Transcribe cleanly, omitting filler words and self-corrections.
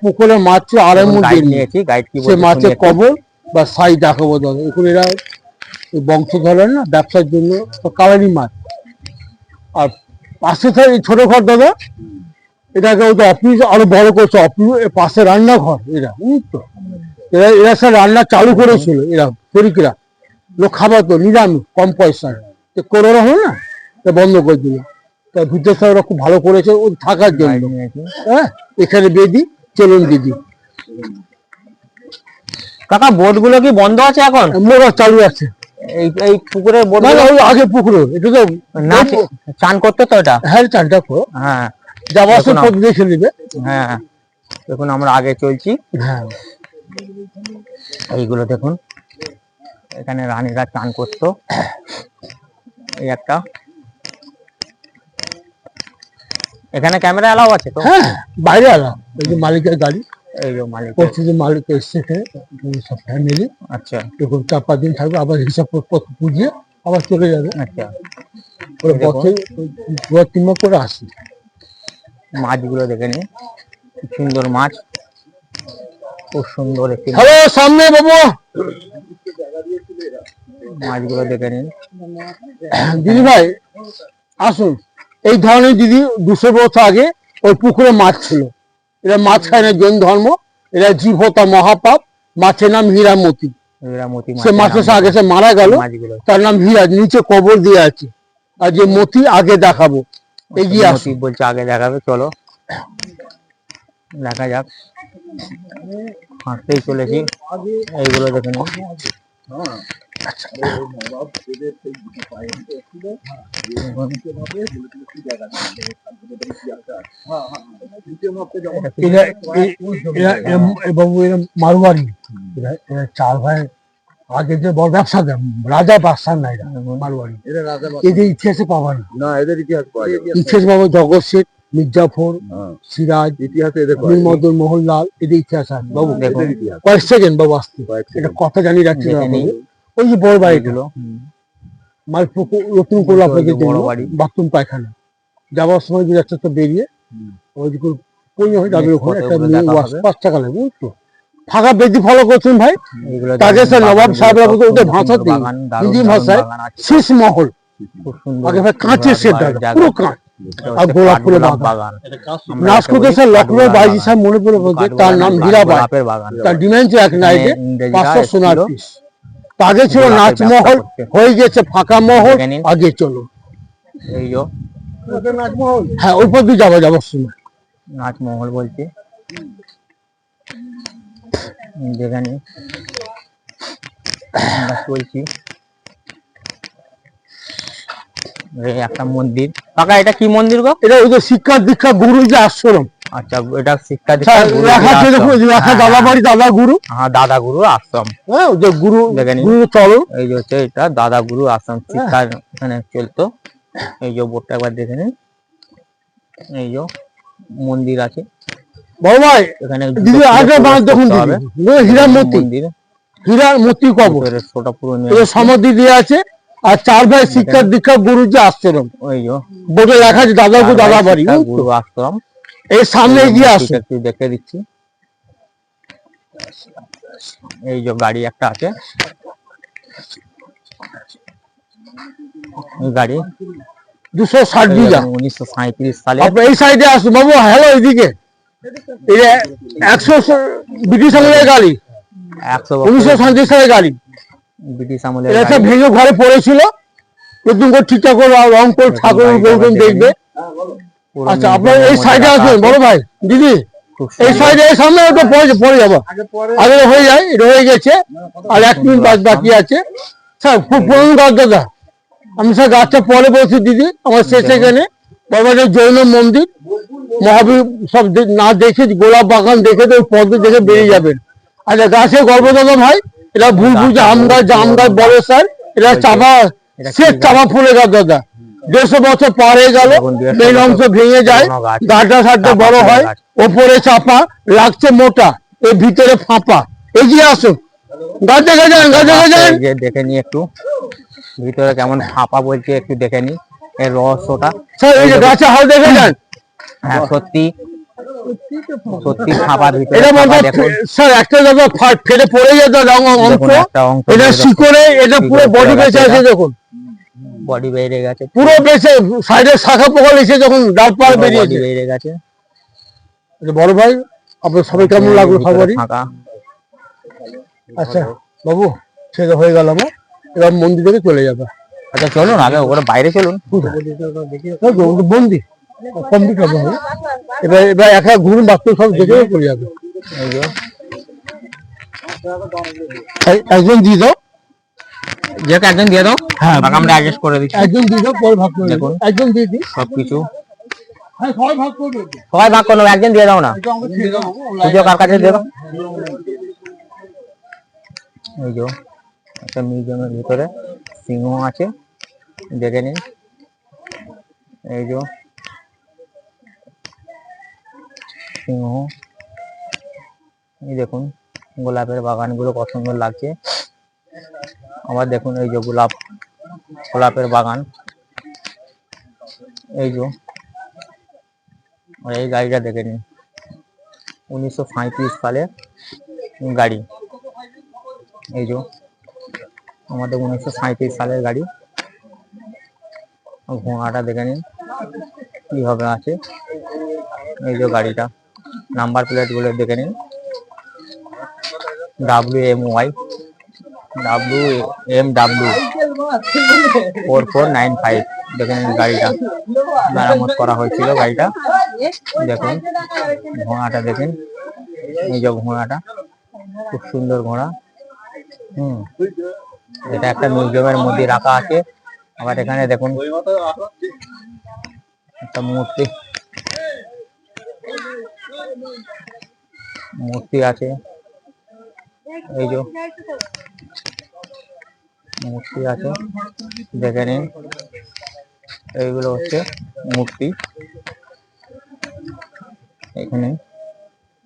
পুকুরে মাছ সে মাছের কবর বা সাই দেখাবো দাদা। এখন এরা বংশধরের না ব্যবসার জন্য কালারি মাছ। আর পাশে থাকে ছোট ঘর দাদা, এটাকে অফিস আরো বড় করছে, অফিস পাশে রান্নাঘর। এরা বুঝতো, এরা সব রান্না চালু করেছিল, এরা শরিকরা লোক খাবার তো নিরামিষ কম পয়সায়, করোনা হলো না বন্ধ করে দিল। তা ভিতর সাহেবরা খুব ভালো করেছে ও থাকার জন্য। হ্যাঁ, এখানে বেদি চলুন দিদি। কাকা বোট গুলো কি বন্ধ আছে এখন? মোড়া চালু আছে। এই পুকুরের বোট আগে পুকুরে এটা তো না চান করতে তো এটা। হ্যাঁ, চানটা করো। হ্যাঁ, যাওয়ার সময় দেখে নিবে। হ্যাঁ, দেখুন আমরা আগে চলছি। হ্যাঁ, এইগুলো দেখুন, এখানে রানীরা চান করতো। এই একটা, এখানে ক্যামেরা এলাও আছে তো? হ্যাঁ, বাইরে এলাও। এই যে মালিকের গাড়ি, এই যে মালিক মালিক এসছে সব ফ্যামিলি। আচ্ছা, এরকম 4-5 দিন থাকবে, আবার হিসাব বুঝিয়ে আবার চলে যাবে। আচ্ছা, ওরা বছর 2-3 মাস করে আসে। মাছগুলো দেখে নিন, সুন্দর মাছ, খুব সুন্দর একটি। হ্যালো, সামনে বাবু, মাছগুলো দেখে নিন। দিদি ভাই আসুন। এই ধরনের দিদি 200 বছর আগে ওই পুকুরে মাছ ছিল। এরা মাছ খায় না, জৈন ধর্ম। এরা জীব হত্যা মহাপাপ। মাছের নাম হীরামতি। সে মাছের আগে সে মারা গেল, তার নাম হীরা। নিচে কবর দিয়ে আছে। আর যে মতি আগে দেখাবো, এগিয়ে আসি বলছে আগে দেখাবে। চলো দেখা যাক, হাঁটতেই চলেছি। এইগুলো দেখে নিন। মারোয়ারি, চার ভাই আগে যে বড় ব্যবসা দেন, রাজা বাদশাহ নাই মারোয়ারি। এদের ইতিহাসে পাওয়া না, এদের ইতিহাস পাবো জগৎ শেঠ, মির্জাফর, সিরাজ, ইতিহাসে মদন মোহনলাল, এদের ইতিহাস আছে বাবু। কয়েক সেকেন্ড বাবু আসতে, এটা কথা জানি রাখছি। ওই যে বড় বাড়িগুলো মালপুকুর নতুন করলা বাথরুম পায়খানা, যাওয়ার সময় যে একটা বেরিয়ে ওইদিকে যাবে, ওখানে একটা 5 টাকা লাগবে। বুঝতো, ফাঁকা বেদি ফলো করছেন ভাই। তাজেশ্বর নবাব সাহেবরা ওদের ভাষা হিন্দি ভাষায় শীষ মহল, আগে ভাই কাঁচের সেট, পুরো কাঁচ। আর গোলাপ ফুলের বাগান। নাসকোটেশ্বর লখনৌ বাইজি সাহেব মনে পড়ে বলছে, তার নাম হীরাবাই। তার ডিমান্ড 1 নাইটে 500 সোনার পিস। আগে ছিল নাচমহল, হয়ে গেছে ফাঁকা মহল। আগে চলো, হ্যাঁ ওই পথে যাবো যাবার সময় নাচমহল বলছে। যেখানে চলছি, একটা মন্দির। কাকা এটা কি মন্দির গো? এটা ওই যে শিক্ষা দীক্ষা গুরু যে আশ্রম। আচ্ছা, এটা শিক্ষা দীক্ষা দাদা বাড়ি, দাদা গুরু। হ্যাঁ, দাদা গুরু আশ্রম। হ্যাঁ, ওই যে গুরু চলো। এই যে হচ্ছে এটা দাদা গুরু আশ্রম, শিক্ষা এখানে চলতো। এই যে বোর্ডটা একবার দেখে নিন। এই যে মন্দির আছে বড় ভাই, এখানে হীরামতি, হীরামতি কবর সমাধি দিয়ে আছে। আর 4 ভাই শিক্ষা দীক্ষা গুরু যে আশ্রম, ওই যে বোর্ডে লেখা আছে দাদা গুরু দাদা বাড়ি গুরু আশ্রম। এর সামনে গিয়ে আসো, একটু দেখে দিচ্ছি। এই যে গাড়ি একটা আছে, গাড়ি 260 বিঘা, 1937 সালে। এই সাইডে আসো বাবু। হ্যালো, এইদিকে 100 ব্রিটিশ আমলের গাড়ি, 1937 সালের গাড়ি। ব্রিটিশ আমলের এটা ভেঙে ঘরে পড়েছিল, নতুন করে ঠিকঠাক করে রং করে ঠাকুর দেখবে। আচ্ছা, আপনার এই সাইডে আসবেন বড় ভাই দিদি। এই সাইডে সামনে ওটা পড়ে যাবো, আগে হয়ে যায়, এটা হয়ে গেছে। আর 1 মিনিট বাকি আছে। স্যার খুব পুরনো গাছ দাদা, আমি স্যার গাছটা পরে বলছি দিদি। আমার শেষ এখানে জৈন মন্দির মহাবীর সব না দেখে, গোলাপ বাগান দেখে তো পদ্ম দেখে বেরিয়ে যাবেন। আচ্ছা, গাছের গল্প দাদা ভাই, এটা ভুলভুল আম গাছ, জাম গাছ বড় স্যার। এটা চাপা শেষ চাপা ফুলে গাছ দাদা। 150 বছর পার হয়ে গেল, মেন অংশ ভেঙে যায়, গাছটা সাথে বড় হয়, ওপরে চাপা লাগছে মোটা, এর ভিতরে ফাঁপা। এগিয়ে আসুন, গাছ দেখে যান, গাছ দেখে যান। দেখে নি একটু ভিতরে কেমন ফাঁপা বলছে, একটু দেখে নি এর রহস্যটা। স্যার এই যে গাছে হাল দেখে যান, হ্যাঁ সত্যি সত্যি খাবার ভিতরে এটা খাবার বলতে দেখুন স্যার একটা জায়গা ফেটে পড়ে যেত অংশ, দেখুন একটা অংশ এটা শিকড়ে এটা পুরো বডি বেঁচে আছে দেখুন, বডি বেড়ে গেছে পুরো বেঁচে সাইডের শাখা পোকা এসে যখন ডালপালা বডি বেরিয়েছে। বেড়ে গেছে বড় ভাই আপনার সবাই কেমন লাগলো সবারই? ফাঁকা। আচ্ছা বাবু সেটা হয়ে গেল আমার, এবার মন্দির থেকে চলে যাবে। আচ্ছা চলুন আগে ওরা বাইরে চলুন। বন্দি কমপ্লিট হবে, এবার এবার একা ঘুরুন, বাচ্চা সব দেখে চলে যাবে। এই যে একজন দিয়ে দাও, যেটা একজন দিয়ে দাও, হ্যাঁ বাকি আমরা অ্যাডজাস্ট করে দিচ্ছি। একজন দিয়ে দাও, পরে ভাগ করে দেখুন একজন দিয়ে দিই, সবকিছু হ্যাঁ সবাই ভাগ করে দেবো। সবাই ভাগ করলো, একজন দিয়ে দাও না, পুজো কার কাছে দেবো। এই যে একটা মিউজিয়ামের ভিতরে সিংহ আছে, দেখে নিন। এই যে সিংহ, এই দেখুন গোলাপের বাগানগুলো কত সুন্দর লাগছে। আবার দেখুন এই যে গোলাপের বাগান। এই যে এই গাড়িটা দেখে নিন, 1935 সালে গাড়ি। এই যে আমাদের 1937 সালের গাড়ি। ঘোড়াটা দেখে নিন কিভাবে আছে। এই যে গাড়িটা নাম্বার প্লেট গুলো দেখে নিন, WMY 4495 দেখে নিন। গাড়িটা মেরামত করা হয়েছিল গাড়িটা। দেখুন ঘোড়াটা দেখেন, এই যে ঘোড়াটা খুব সুন্দর ঘোড়া। এটা একটা মিউজিয়ামের মধ্যে রাখা আছে। আবার এখানে দেখুন একটা মূর্তি আছে। এই যে মূর্তি আছে দেখে নিন, এইগুলো হচ্ছে মূর্তি এখানে।